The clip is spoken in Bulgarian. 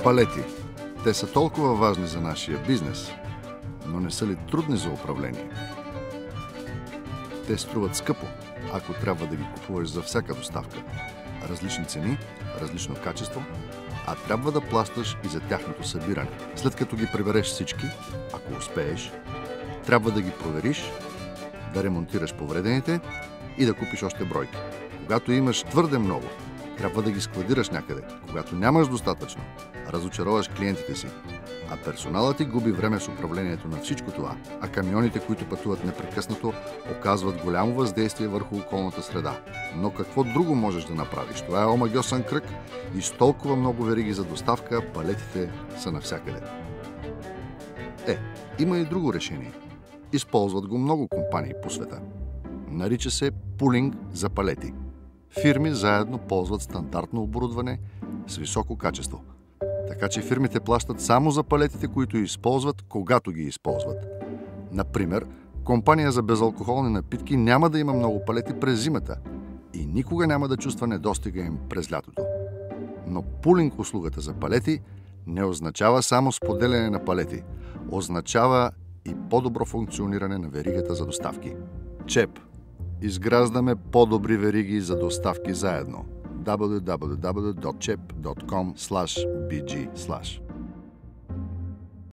Палети. Те са толкова важни за нашия бизнес, но не са ли трудни за управление? Те струват скъпо, ако трябва да ги купуваш за всяка доставка. Различни цени, различно качество, а трябва да плащаш и за тяхното събиране. След като ги прибереш всички, ако успееш, трябва да ги провериш, да ремонтираш повредените и да купиш още бройки. Когато имаш твърде много, трябва да ги складираш някъде. Когато нямаш достатъчно, разочароваш клиентите си, а персоналът ти губи време с управлението на всичко това, а камионите, които пътуват непрекъснато, оказват голямо въздействие върху околната среда. Но какво друго можеш да направиш? Това е омагьосан кръг и с толкова много вериги за доставка, палетите са навсякъде. Има и друго решение. Използват го много компании по света. Нарича се пулинг за палети. Фирми заедно ползват стандартно оборудване с високо качество. Така че фирмите плащат само за палетите, които използват, когато ги използват. Например, компания за безалкохолни напитки няма да има много палети през зимата и никога няма да чувства недостига им през лятото. Но пулинг услугата за палети не означава само споделяне на палети. Означава и по-добро функциониране на веригата за доставки. ЧЕП. Изграждаме по-добри вериги за доставки заедно. www.chep.com/bg/